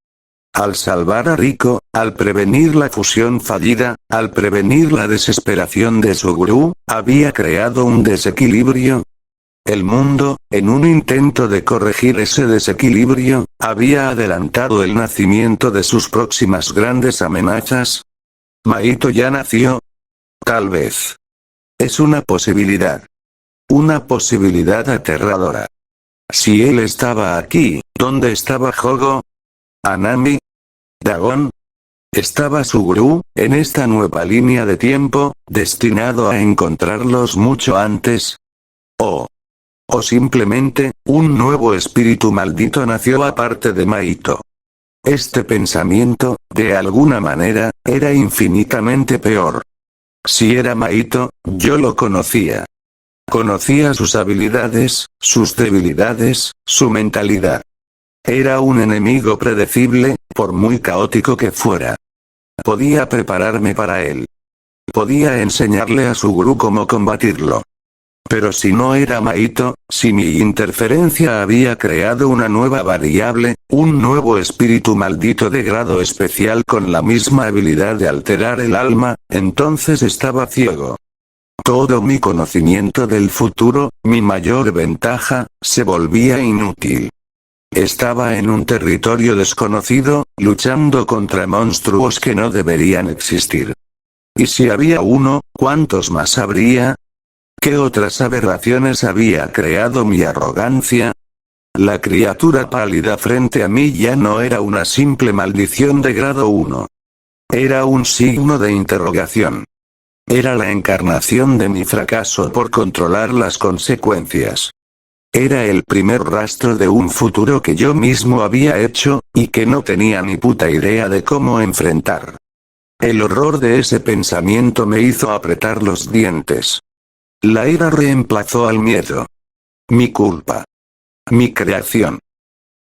Al salvar a Riko, al prevenir la fusión fallida, al prevenir la desesperación de su gurú, había creado un desequilibrio. El mundo, en un intento de corregir ese desequilibrio, había adelantado el nacimiento de sus próximas grandes amenazas. Mahito ya nació. Tal vez. Es una posibilidad. Una posibilidad aterradora. Si él estaba aquí, ¿dónde estaba Jogo? ¿Anami? ¿Dagon? ¿Estaba Suguru, en esta nueva línea de tiempo, destinado a encontrarlos mucho antes? O simplemente, un nuevo espíritu maldito nació aparte de Maito. Este pensamiento, de alguna manera, era infinitamente peor. Si era Maito, yo lo conocía. Conocía sus habilidades, sus debilidades, su mentalidad. Era un enemigo predecible, por muy caótico que fuera. Podía prepararme para él. Podía enseñarle a Suguru cómo combatirlo. Pero si no era Maito, si mi interferencia había creado una nueva variable, un nuevo espíritu maldito de grado especial con la misma habilidad de alterar el alma, entonces estaba ciego. Todo mi conocimiento del futuro, mi mayor ventaja, se volvía inútil. Estaba en un territorio desconocido, luchando contra monstruos que no deberían existir. Y si había uno, ¿cuántos más habría? ¿Qué otras aberraciones había creado mi arrogancia? La criatura pálida frente a mí ya no era una simple maldición de grado 1. Era un signo de interrogación. Era la encarnación de mi fracaso por controlar las consecuencias. Era el primer rastro de un futuro que yo mismo había hecho, y que no tenía ni puta idea de cómo enfrentar. El horror de ese pensamiento me hizo apretar los dientes. La ira reemplazó al miedo. Mi culpa. Mi creación.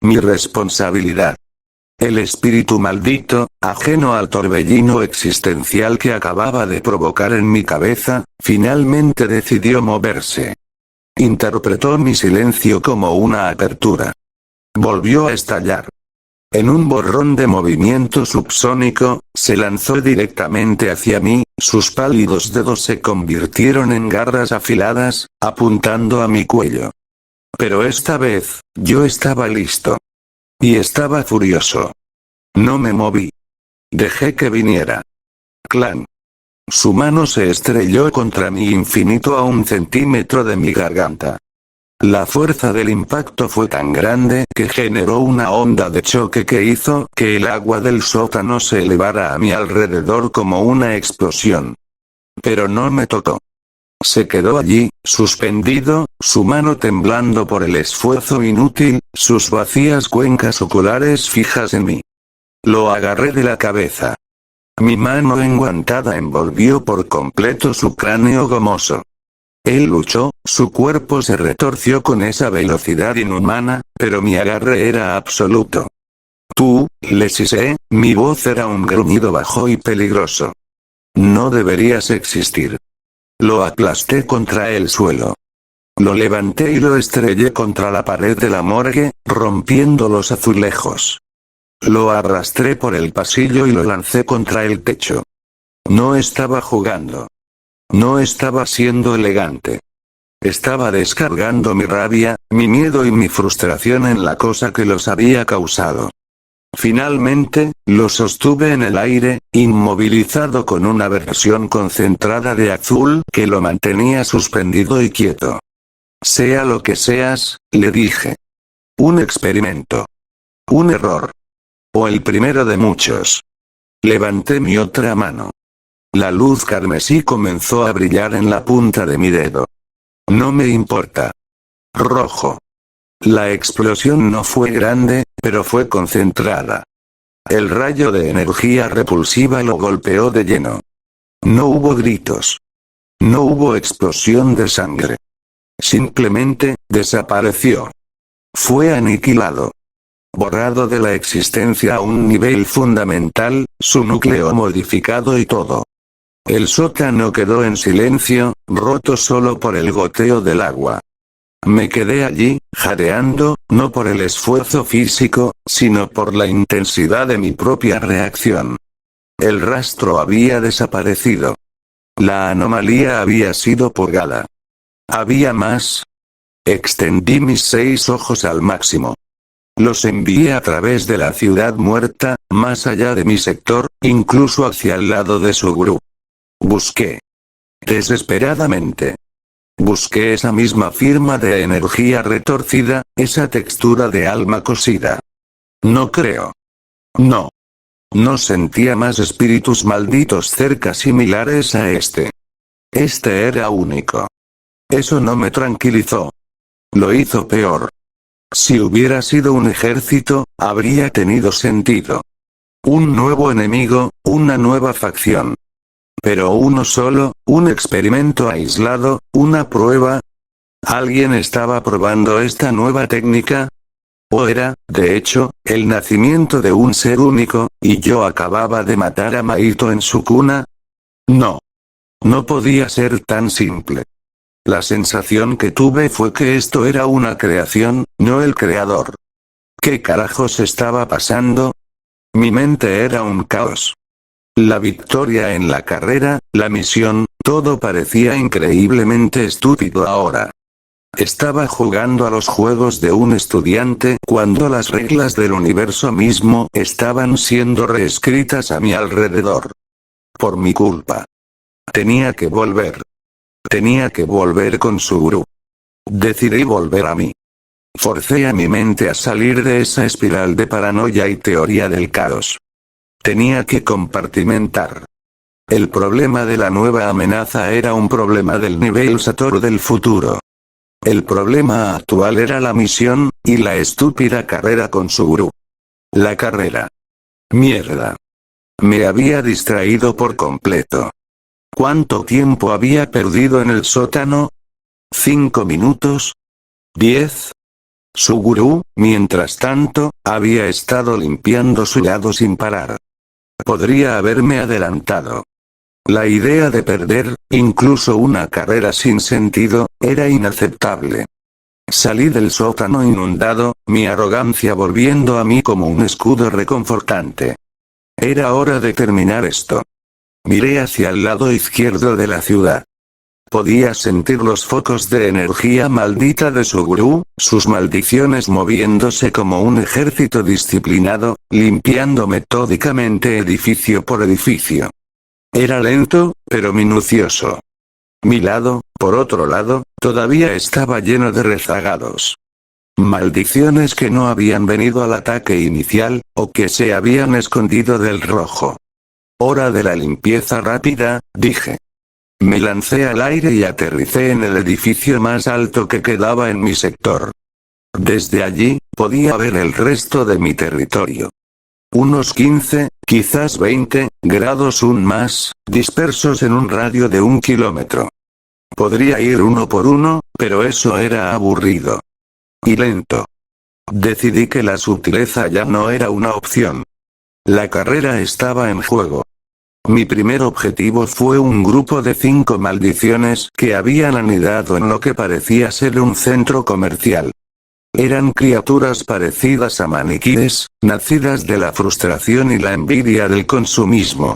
Mi responsabilidad. El espíritu maldito, ajeno al torbellino existencial que acababa de provocar en mi cabeza, finalmente decidió moverse. Interpretó mi silencio como una apertura. Volvió a estallar. En un borrón de movimiento subsónico, se lanzó directamente hacia mí, sus pálidos dedos se convirtieron en garras afiladas, apuntando a mi cuello. Pero esta vez, yo estaba listo. Y estaba furioso. No me moví. Dejé que viniera. Clan. Su mano se estrelló contra mi infinito a 1 centímetro de mi garganta. La fuerza del impacto fue tan grande que generó una onda de choque que hizo que el agua del sótano se elevara a mi alrededor como una explosión. Pero no me tocó. Se quedó allí, suspendido, su mano temblando por el esfuerzo inútil, sus vacías cuencas oculares fijas en mí. Lo agarré de la cabeza. Mi mano enguantada envolvió por completo su cráneo gomoso. Él luchó, su cuerpo se retorció con esa velocidad inhumana, pero mi agarre era absoluto. Tú, le sisé, mi voz era un gruñido bajo y peligroso. No deberías existir. Lo aplasté contra el suelo. Lo levanté y lo estrellé contra la pared de la morgue, rompiendo los azulejos. Lo arrastré por el pasillo y lo lancé contra el techo. No estaba jugando. No estaba siendo elegante. Estaba descargando mi rabia, mi miedo y mi frustración en la cosa que los había causado. Finalmente, lo sostuve en el aire, inmovilizado con una versión concentrada de azul que lo mantenía suspendido y quieto. Sea lo que seas, le dije. Un experimento. Un error. O el primero de muchos. Levanté mi otra mano. La luz carmesí comenzó a brillar en la punta de mi dedo. No me importa. Rojo. La explosión no fue grande, pero fue concentrada. El rayo de energía repulsiva lo golpeó de lleno. No hubo gritos. No hubo explosión de sangre. Simplemente, desapareció. Fue aniquilado. Borrado de la existencia a un nivel fundamental, su núcleo modificado y todo. El sótano quedó en silencio, roto solo por el goteo del agua. Me quedé allí, jadeando, no por el esfuerzo físico, sino por la intensidad de mi propia reacción. El rastro había desaparecido. La anomalía había sido purgada. ¿Había más? Extendí mis 6 ojos al máximo. Los envié a través de la ciudad muerta, más allá de mi sector, incluso hacia el lado de Suguru. Busqué. Desesperadamente. Busqué esa misma firma de energía retorcida, esa textura de alma cosida. No creo. No. No sentía más espíritus malditos cerca similares a este. Este era único. Eso no me tranquilizó. Lo hizo peor. Si hubiera sido un ejército, habría tenido sentido. Un nuevo enemigo, una nueva facción. Pero uno solo, un experimento aislado, una prueba. ¿Alguien estaba probando esta nueva técnica? ¿O era, de hecho, el nacimiento de un ser único, y yo acababa de matar a Maito en su cuna? No. No podía ser tan simple. La sensación que tuve fue que esto era una creación, no el creador. ¿Qué carajos estaba pasando? Mi mente era un caos. La victoria en la carrera, la misión, todo parecía increíblemente estúpido ahora. Estaba jugando a los juegos de un estudiante cuando las reglas del universo mismo estaban siendo reescritas a mi alrededor. Por mi culpa. Tenía que volver. Tenía que volver con Suguru. Decidí volver a mí. Forcé a mi mente a salir de esa espiral de paranoia y teoría del caos. Tenía que compartimentar. El problema de la nueva amenaza era un problema del nivel Satoru del futuro. El problema actual era la misión, y la estúpida carrera con Suguru. La carrera. Mierda. Me había distraído por completo. ¿Cuánto tiempo había perdido en el sótano? ¿5 minutos? ¿10? Suguru, mientras tanto, había estado limpiando su lado sin parar. Podría haberme adelantado. La idea de perder, incluso una carrera sin sentido, era inaceptable. Salí del sótano inundado, mi arrogancia volviendo a mí como un escudo reconfortante. Era hora de terminar esto. Miré hacia el lado izquierdo de la ciudad. Podía sentir los focos de energía maldita de Suguru, sus maldiciones moviéndose como un ejército disciplinado, limpiando metódicamente edificio por edificio. Era lento, pero minucioso. Mi lado, por otro lado, todavía estaba lleno de rezagados. Maldiciones que no habían venido al ataque inicial, o que se habían escondido del rojo. Hora de la limpieza rápida, dije. Me lancé al aire y aterricé en el edificio más alto que quedaba en mi sector. Desde allí, podía ver el resto de mi territorio. Unos 15, quizás 20, grados más, dispersos en un radio de 1 kilómetro. Podría ir uno por uno, pero eso era aburrido. Y lento. Decidí que la sutileza ya no era una opción. La carrera estaba en juego. Mi primer objetivo fue un grupo de 5 maldiciones que habían anidado en lo que parecía ser un centro comercial. Eran criaturas parecidas a maniquíes, nacidas de la frustración y la envidia del consumismo.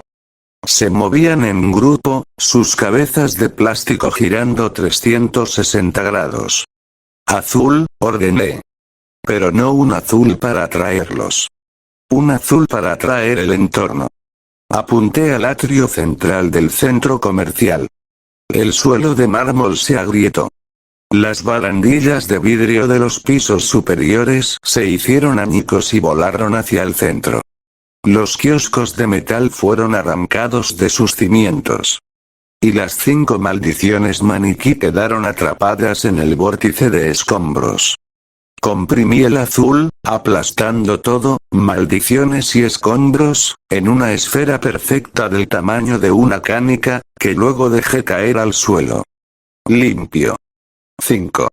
Se movían en grupo, sus cabezas de plástico girando 360 grados. Azul, ordené. Pero no un azul para atraerlos. Un azul para atraer el entorno. Apunté al atrio central del centro comercial. El suelo de mármol se agrietó. Las barandillas de vidrio de los pisos superiores se hicieron añicos y volaron hacia el centro. Los kioscos de metal fueron arrancados de sus cimientos. Y las 5 maldiciones maniquí quedaron atrapadas en el vórtice de escombros. Comprimí el azul, aplastando todo, maldiciones y escombros, en una esfera perfecta del tamaño de una canica, que luego dejé caer al suelo. Limpio. 5.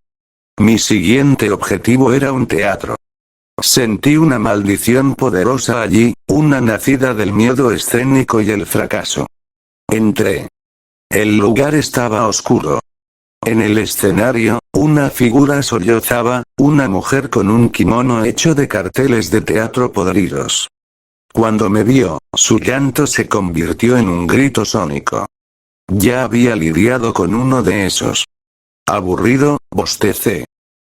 Mi siguiente objetivo era un teatro. Sentí una maldición poderosa allí, una nacida del miedo escénico y el fracaso. Entré. El lugar estaba oscuro. En el escenario, una figura sollozaba, una mujer con un kimono hecho de carteles de teatro podridos. Cuando me vio, su llanto se convirtió en un grito sónico. Ya había lidiado con uno de esos. Aburrido, bostecé.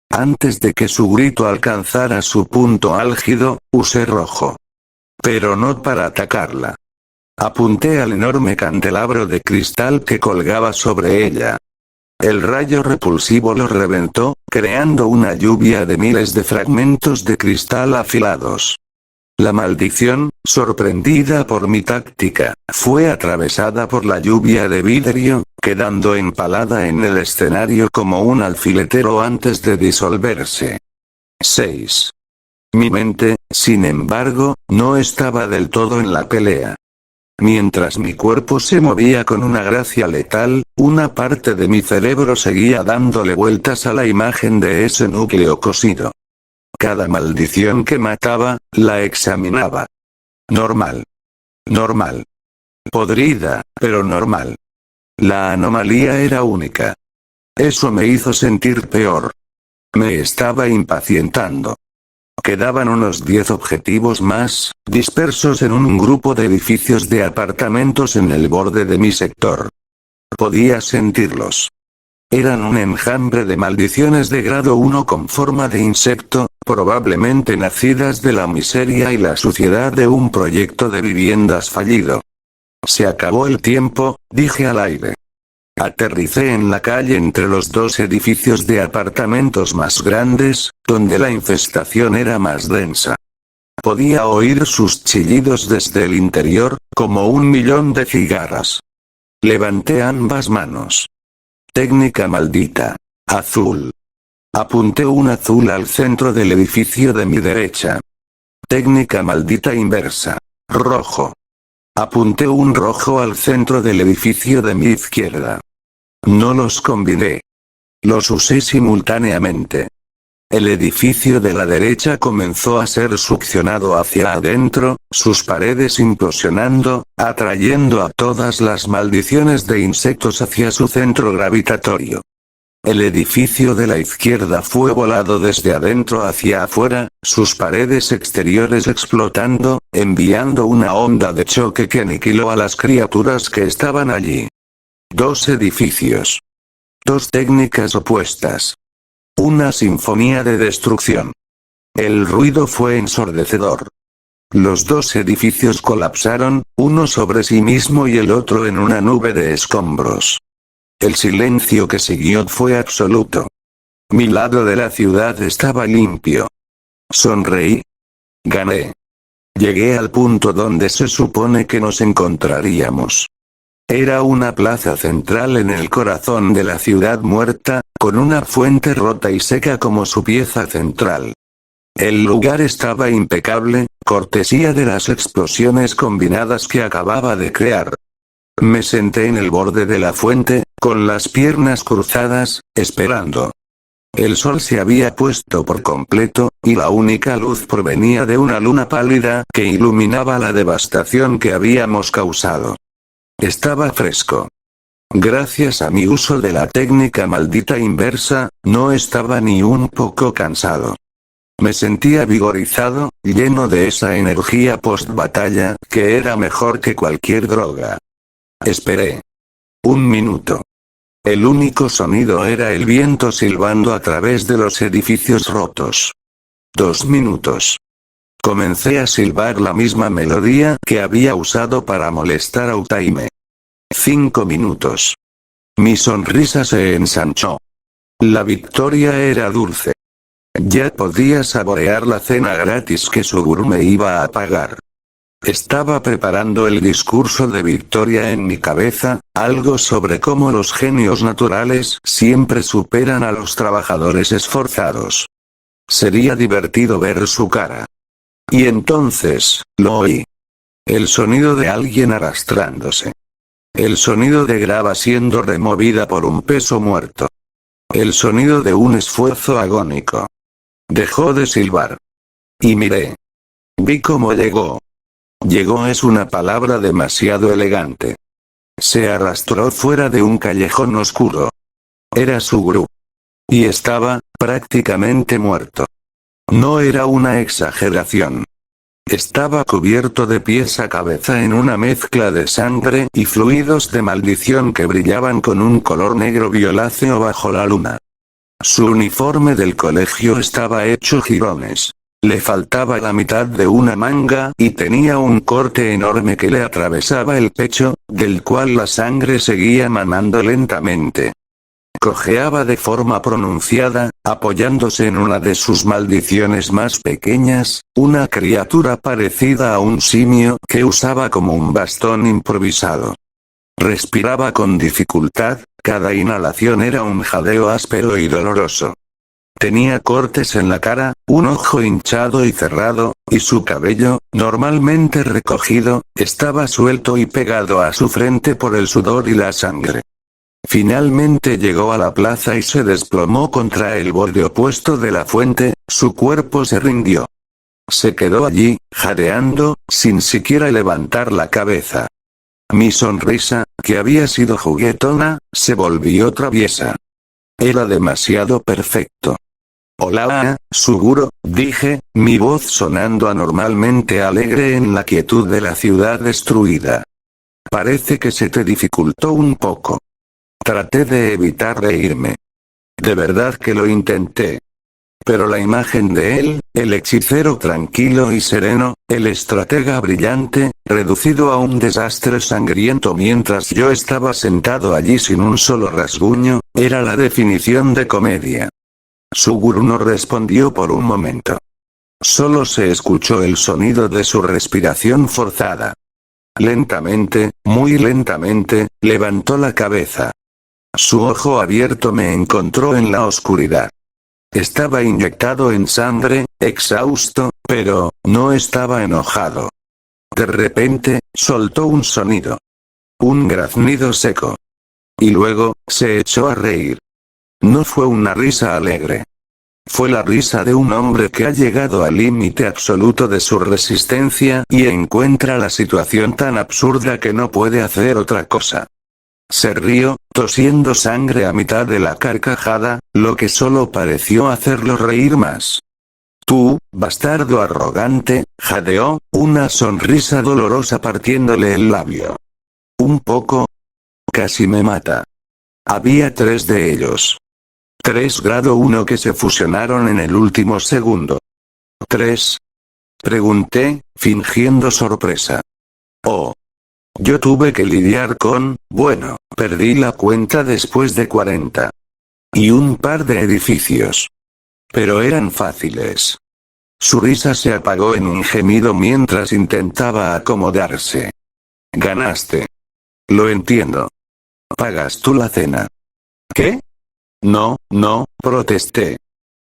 Antes de que su grito alcanzara su punto álgido, usé rojo. Pero no para atacarla. Apunté al enorme candelabro de cristal que colgaba sobre ella. El rayo repulsivo lo reventó, creando una lluvia de miles de fragmentos de cristal afilados. La maldición, sorprendida por mi táctica, fue atravesada por la lluvia de vidrio, quedando empalada en el escenario como un alfiletero antes de disolverse. 6. Mi mente, sin embargo, no estaba del todo en la pelea. Mientras mi cuerpo se movía con una gracia letal, una parte de mi cerebro seguía dándole vueltas a la imagen de ese núcleo cosido. Cada maldición que mataba, la examinaba. Normal. Normal. Podrida, pero normal. La anomalía era única. Eso me hizo sentir peor. Me estaba impacientando. Quedaban unos 10 objetivos más, dispersos en un grupo de edificios de apartamentos en el borde de mi sector. Podía sentirlos. Eran un enjambre de maldiciones de grado 1 con forma de insecto, probablemente nacidas de la miseria y la suciedad de un proyecto de viviendas fallido. Se acabó el tiempo, dije al aire. Aterricé en la calle entre los dos edificios de apartamentos más grandes, donde la infestación era más densa. Podía oír sus chillidos desde el interior, como un millón de cigarras. Levanté ambas manos. Técnica maldita. Azul. Apunté un azul al centro del edificio de mi derecha. Técnica maldita inversa. Rojo. Apunté un rojo al centro del edificio de mi izquierda. No los combiné. Los usé simultáneamente. El edificio de la derecha comenzó a ser succionado hacia adentro, sus paredes implosionando, atrayendo a todas las maldiciones de insectos hacia su centro gravitatorio. El edificio de la izquierda fue volado desde adentro hacia afuera, sus paredes exteriores explotando, enviando una onda de choque que aniquiló a las criaturas que estaban allí. 2 edificios. 2 técnicas opuestas. Una sinfonía de destrucción. El ruido fue ensordecedor. Los 2 edificios colapsaron, uno sobre sí mismo y el otro en una nube de escombros. El silencio que siguió fue absoluto. Mi lado de la ciudad estaba limpio. Sonreí. Gané. Llegué al punto donde se supone que nos encontraríamos. Era una plaza central en el corazón de la ciudad muerta, con una fuente rota y seca como su pieza central. El lugar estaba impecable, cortesía de las explosiones combinadas que acababa de crear. Me senté en el borde de la fuente, con las piernas cruzadas, esperando. El sol se había puesto por completo, y la única luz provenía de una luna pálida que iluminaba la devastación que habíamos causado. Estaba fresco. Gracias a mi uso de la técnica maldita inversa, no estaba ni un poco cansado. Me sentía vigorizado, lleno de esa energía post-batalla, que era mejor que cualquier droga. Esperé. 1 minuto. El único sonido era el viento silbando a través de los edificios rotos. 2 minutos. Comencé a silbar la misma melodía que había usado para molestar a Utaime. 5 minutos. Mi sonrisa se ensanchó. La victoria era dulce. Ya podía saborear la cena gratis que Suguru me iba a pagar. Estaba preparando el discurso de victoria en mi cabeza, algo sobre cómo los genios naturales siempre superan a los trabajadores esforzados. Sería divertido ver su cara. Y entonces, lo oí. El sonido de alguien arrastrándose. El sonido de grava siendo removida por un peso muerto. El sonido de un esfuerzo agónico. Dejó de silbar. Y miré. Vi cómo llegó. Llegó es una palabra demasiado elegante. Se arrastró fuera de un callejón oscuro. Era Suguru. Y estaba, prácticamente muerto. No era una exageración. Estaba cubierto de pies a cabeza en una mezcla de sangre y fluidos de maldición que brillaban con un color negro violáceo bajo la luna. Su uniforme del colegio estaba hecho jirones. Le faltaba la mitad de una manga y tenía un corte enorme que le atravesaba el pecho, del cual la sangre seguía manando lentamente. Cojeaba de forma pronunciada, apoyándose en una de sus maldiciones más pequeñas, una criatura parecida a un simio que usaba como un bastón improvisado. Respiraba con dificultad, cada inhalación era un jadeo áspero y doloroso. Tenía cortes en la cara, un ojo hinchado y cerrado, y su cabello, normalmente recogido, estaba suelto y pegado a su frente por el sudor y la sangre. Finalmente llegó a la plaza y se desplomó contra el borde opuesto de la fuente, su cuerpo se rindió. Se quedó allí, jadeando, sin siquiera levantar la cabeza. Mi sonrisa, que había sido juguetona, se volvió traviesa. Era demasiado perfecto. Hola, Suguro, dije, mi voz sonando anormalmente alegre en la quietud de la ciudad destruida. Parece que se te dificultó un poco. Traté de evitar reírme. De verdad que lo intenté. Pero la imagen de él, el hechicero tranquilo y sereno, el estratega brillante, reducido a un desastre sangriento mientras yo estaba sentado allí sin un solo rasguño, era la definición de comedia. Suguru no respondió por un momento. Solo se escuchó el sonido de su respiración forzada. Lentamente, muy lentamente, levantó la cabeza. Su ojo abierto me encontró en la oscuridad. Estaba inyectado en sangre, exhausto, pero no estaba enojado. De repente, soltó un sonido. Un graznido seco. Y luego, se echó a reír. No fue una risa alegre. Fue la risa de un hombre que ha llegado al límite absoluto de su resistencia y encuentra la situación tan absurda que no puede hacer otra cosa. Se rió, tosiendo sangre a mitad de la carcajada, lo que solo pareció hacerlo reír más. Tú, bastardo arrogante, jadeó, una sonrisa dolorosa partiéndole el labio. Un poco. Casi me mata. Había 3 de ellos. 3 grado 1 que se fusionaron en el último segundo. ¿3? Pregunté, fingiendo sorpresa. Oh. Yo tuve que lidiar con, bueno, perdí la cuenta después de 40. Y un par de edificios. Pero eran fáciles. Su risa se apagó en un gemido mientras intentaba acomodarse. Ganaste. Lo entiendo. Pagas tú la cena. ¿Qué? No, protesté.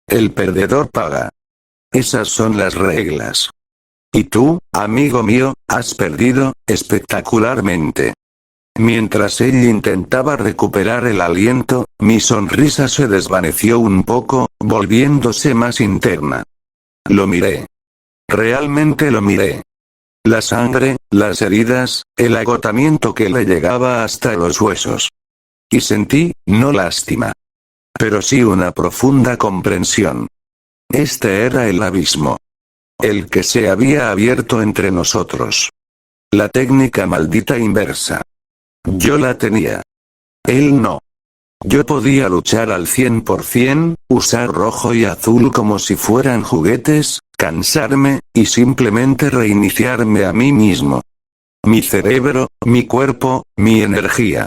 El perdedor paga. Esas son las reglas. Y tú, amigo mío, has perdido, espectacularmente. Mientras él intentaba recuperar el aliento, mi sonrisa se desvaneció un poco, volviéndose más interna. Lo miré. Realmente lo miré. La sangre, las heridas, el agotamiento que le llegaba hasta los huesos. Y sentí, no lástima. Pero sí una profunda comprensión. Este era el abismo. El que se había abierto entre nosotros. La técnica maldita inversa. Yo la tenía. Él no. Yo podía luchar al 100%, usar rojo y azul como si fueran juguetes, cansarme, y simplemente reiniciarme a mí mismo. Mi cerebro, mi cuerpo, mi energía.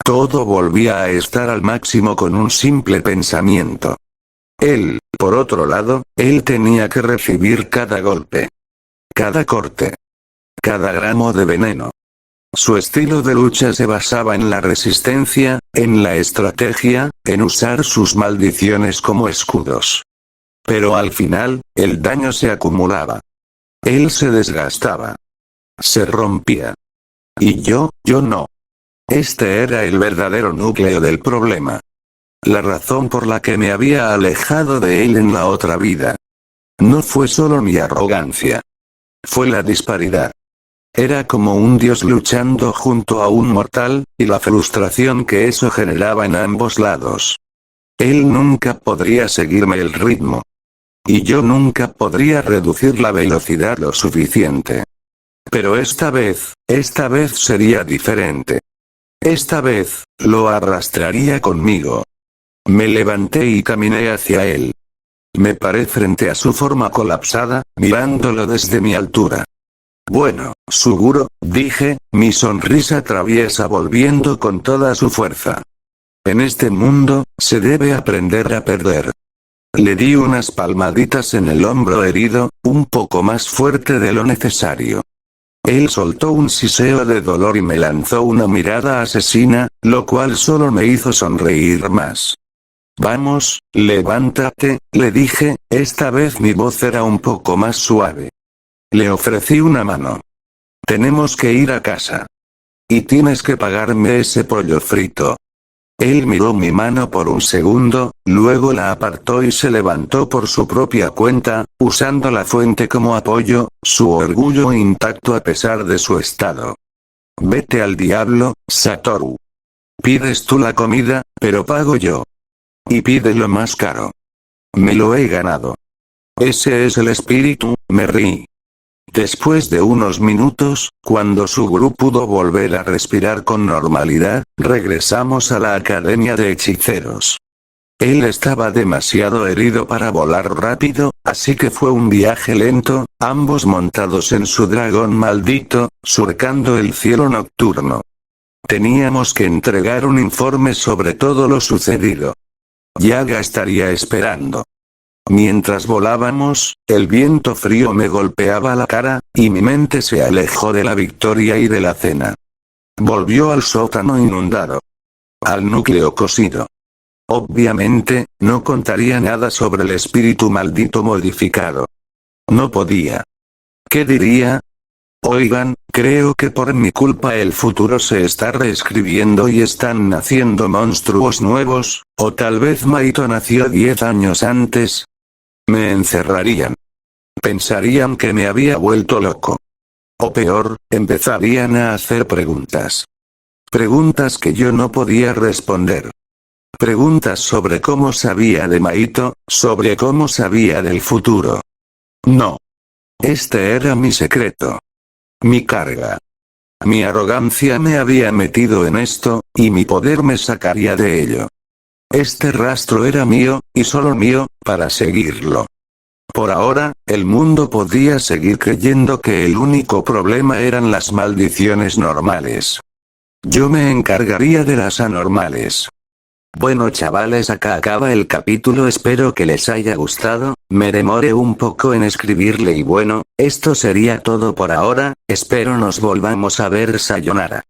Todo volvía a estar al máximo con un simple pensamiento. Él, por otro lado, él tenía que recibir cada golpe. Cada corte. Cada gramo de veneno. Su estilo de lucha se basaba en la resistencia, en la estrategia, en usar sus maldiciones como escudos. Pero al final, el daño se acumulaba. Él se desgastaba. Se rompía. Y yo no. Este era el verdadero núcleo del problema. La razón por la que me había alejado de él en la otra vida. No fue solo mi arrogancia. Fue la disparidad. Era como un dios luchando junto a un mortal, y la frustración que eso generaba en ambos lados. Él nunca podría seguirme el ritmo. Y yo nunca podría reducir la velocidad lo suficiente. Pero esta vez sería diferente. Esta vez, lo arrastraría conmigo. Me levanté y caminé hacia él. Me paré frente a su forma colapsada, mirándolo desde mi altura. Bueno, Suguro, dije, mi sonrisa traviesa volviendo con toda su fuerza. En este mundo, se debe aprender a perder. Le di unas palmaditas en el hombro herido, un poco más fuerte de lo necesario. Él soltó un siseo de dolor y me lanzó una mirada asesina, lo cual solo me hizo sonreír más. Vamos, levántate, le dije, esta vez mi voz era un poco más suave. Le ofrecí una mano. Tenemos que ir a casa. Y tienes que pagarme ese pollo frito. Él miró mi mano por un segundo, luego la apartó y se levantó por su propia cuenta, usando la fuente como apoyo, su orgullo intacto a pesar de su estado. Vete al diablo, Satoru. Pides tú la comida, pero pago yo. Y pide lo más caro. Me lo he ganado. Ese es el espíritu, me reí. Después de unos minutos, cuando Suguru pudo volver a respirar con normalidad, regresamos a la academia de hechiceros. Él estaba demasiado herido para volar rápido, así que fue un viaje lento, ambos montados en su dragón maldito, surcando el cielo nocturno. Teníamos que entregar un informe sobre todo lo sucedido. Yaga estaría esperando. Mientras volábamos, el viento frío me golpeaba la cara, y mi mente se alejó de la victoria y de la cena. Volvió al sótano inundado. Al núcleo cosido. Obviamente, no contaría nada sobre el espíritu maldito modificado. No podía. ¿Qué diría? Oigan, creo que por mi culpa el futuro se está reescribiendo y están naciendo monstruos nuevos, o tal vez Maito nació 10 años antes. Me encerrarían. Pensarían que me había vuelto loco. O peor, empezarían a hacer preguntas. Preguntas que yo no podía responder. Preguntas sobre cómo sabía de Maito, sobre cómo sabía del futuro. No. Este era mi secreto. Mi carga. Mi arrogancia me había metido en esto, y mi poder me sacaría de ello. Este rastro era mío, y solo mío, para seguirlo. Por ahora, el mundo podía seguir creyendo que el único problema eran las maldiciones normales. Yo me encargaría de las anormales. Bueno chavales, acá acaba el capítulo, espero que les haya gustado, me demoré un poco en escribirle y bueno, esto sería todo por ahora, espero nos volvamos a ver, sayonara.